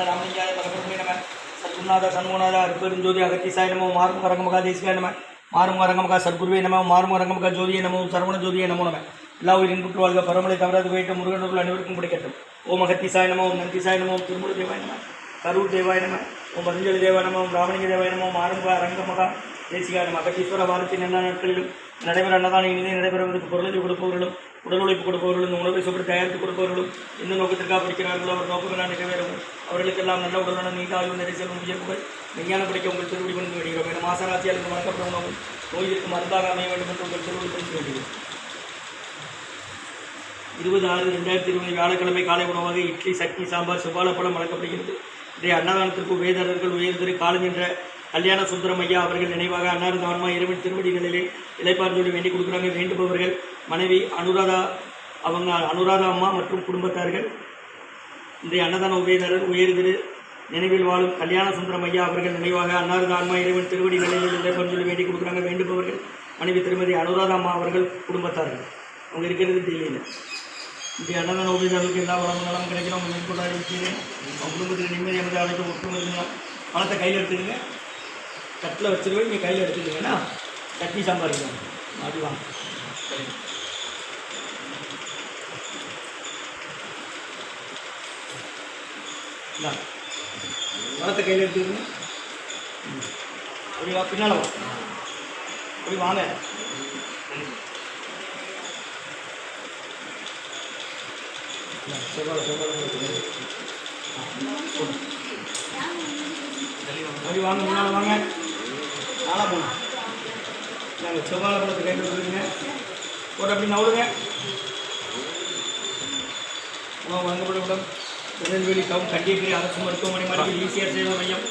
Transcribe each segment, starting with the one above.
ராமலிங்காய பரபரமே நம சத்குருநாத சண்முகநாத அருப்பெருஞ்சோதி அகத்திசாய நமோ மாறும் அரங்கமகா தேசிகாய நம மாறும் அரங்கமகா சத்குருவே நம மாறும் அரங்கமகா ஜோதியை நமோ சரவண ஜோதியை நமோ நம எல்லா உயிரின் புற்று வாழ்க பரமலை தவறாது போயிட்டு முருகனர்கள் அனைவருக்கும் கிடைக்கட்டும். ஓம் அகத்திசாய நமோ ஓம் நந்திசாய நமோ திருமுரு தேவாய நம கரூர் தேவாய நம ஓம் பதஞ்சலி தேவாய நமோ ராமலிங்க தேவாய நமோ மாறும் அரங்கமகா தேசிகாய நம அகத்தீஸ்வர வாரத்தின் எல்லா நாட்களிலும் நடைபெற அன்னதான இனிதே நடைபெறுவதற்கு பொருளை கொடுப்பவர்களும் உடல் உழைப்பு கொடுப்பவர்களும் இந்த உணவை சுப்படி தயாரித்து கொடுப்பவர்களும் எந்த நோக்கத்திற்காக படிக்கிறார்களோ அவர் நோக்கங்களாக நிறைவேறவும் அவர்களுக்கெல்லாம் நல்ல உடலான நீண்ட ஆய்வு நிறைய செல்வம் உயர்வுகள் விஞ்ஞான படிக்க உங்கள் திருவடி கொண்டு வருகிறோம். என மாசராட்சியாளருக்கு வணக்கப்பட உணவும் நோய்க்கு மருந்தாக அமைய வேண்டும் என்று உங்கள் திருவடி கொண்டு வருகிறோம். 20/6/2020 வியாழக்கிழமை காலை உணவாக இட்லி சட்னி சாம்பார் செவ்வாழைப்பழம் வழங்கப்படுகிறது. இன்றைய அன்னதானத்திற்கு உயர்தரர்கள் உயர்திரு காலம் என்ற கல்யாண சுந்தரம் ஐயா அவர்கள் நினைவாக அன்னாரது ஆன்மா இறைவன் திருவடிகளிலே இலைப்பார் சொல்லி வேண்டி கொடுக்குறாங்க. வேண்டுபவர்கள் மனைவி அனுராதா அம்மா மற்றும் குடும்பத்தார்கள். இன்றைய அன்னதான உபயதாரர் உயர்திரு நினைவில் வாழும் கல்யாண சுந்தரம் ஐயா அவர்கள் நினைவாக அன்னாரது ஆன்மா இறைவன் திருவடிகளிலே இலைப்பார் சொல்லி வேண்டி கொடுக்குறாங்க. வேண்டுபவர்கள் மனைவி திருமதி அனுராதா அம்மா அவர்கள் குடும்பத்தார்கள். அவங்க இருக்கிறது தெரியல. இன்றைய அன்னதான உபயதாரர்களுக்கு எல்லா வளங்களும் கிடைக்கிறோம். அவங்க மேற்கொண்டாடி இருக்கிறேன். அவங்க குடும்பத்துக்கு நிம்மதி அமைதி அழைக்க ஒற்றுமை பணத்தை கையில் எடுத்துக்கங்க. தட்டில் வச்சுருவேன். நீங்கள் கையில் எடுத்துக்கிங்கன்னா சட்னி சாம்பார் அப்படி வாங்க. பணத்தை கையில் எடுத்துக்கங்க. அப்படி வா, பின்னால் வா, அப்படி வாங்க. அப்படி வாங்க, முன்னால் வாங்க. நாளாக போகணும். நாங்கள் செவ்வாழை பழத்தை கையில் வச்சுருங்க. போட்டு அப்படி நவுடுங்க. உணவு வழங்கப்படும் திருநெல்வேலி டவுன் கண்டியகிரி அரசு மருத்துவமனை மருத்துவ ஈசிஆர் சேவை மையம்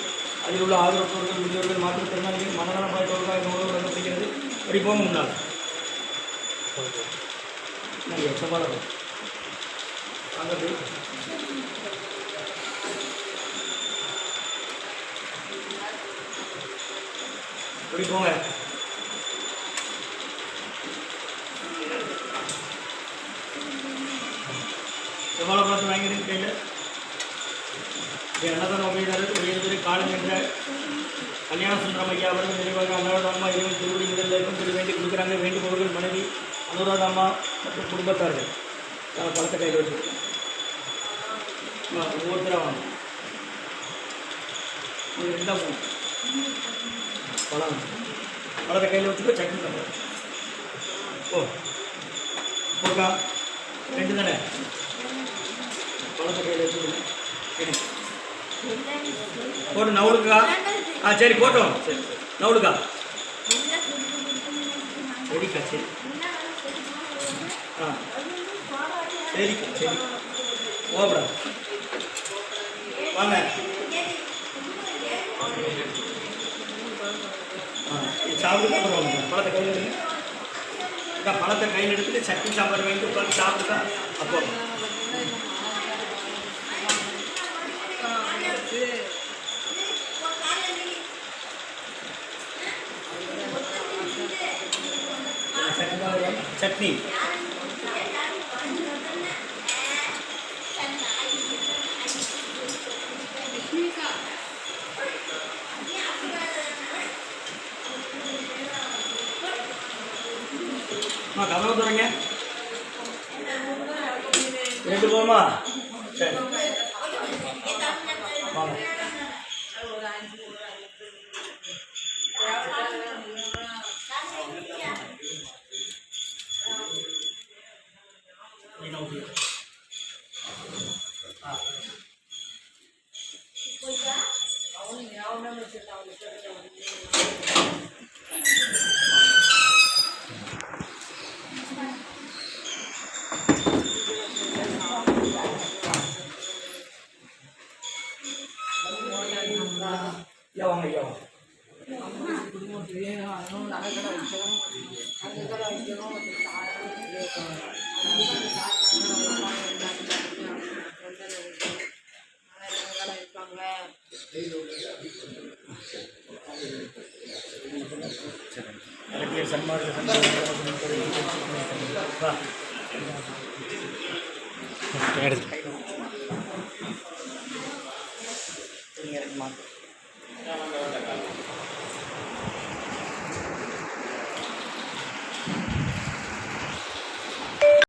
அதில் உள்ள ஆதரவற்றோர்கள் முதியோர்கள் மாற்றுத்திறனாளிகள் மனநலம் பாதித்தவர்களாக இந்த உணவு வழங்கப்படுகிறது. அப்படி போங்க முன்னால். நாங்கள் செவ்வாழை பழம் வாங்க. அப்படி போங்க. செவ்வாழை பழத்தை வாங்கிடுங்க கையில். அன்னதான உபயதாரர் உயர்திரு காலம் என்ற கல்யாண சுந்தரம் ஐயா அவர்கள் நினைவாக அன்னாரது அம்மா இறைவன் திருவடி முதலில் திரு வேண்டி கொடுக்குறாங்க. வேண்டுபவர்கள் மனைவி அனுராதா அம்மா மற்றும் குடும்பத்தார்கள். பழத்தை கையில் வச்சுருக்கோம். ஒவ்வொருத்தராக வாங்க. உங்களுக்கு ரெண்டாக போகும். பழத்தை கையில் வச்சுக்கோ. சட்னி பண்ணுறேன். ஓகா 2 தானே. பழத்தை கையில் வச்சுக்கோங்க. போட்டு நவுடுக்கா. சரி போட்டோம். சரி நவுடுக்கா. சரிக்கா. சரி சரிக்கா. சரி ஓப்படா வாங்க. சாப்பிட்டு வாங்க. பழத்தை கையில் எடுங்க. பழத்தை கையில் எடுத்துட்டு சட்னி சாம்பார் வாங்கிட்டு உட்காந்து சாப்பிட்டுட்டா. அப்போ சட்னி கதவு தரங்க. 2 போமா. சரி வாங்க. சன்மார்க்க மாட்டேன்.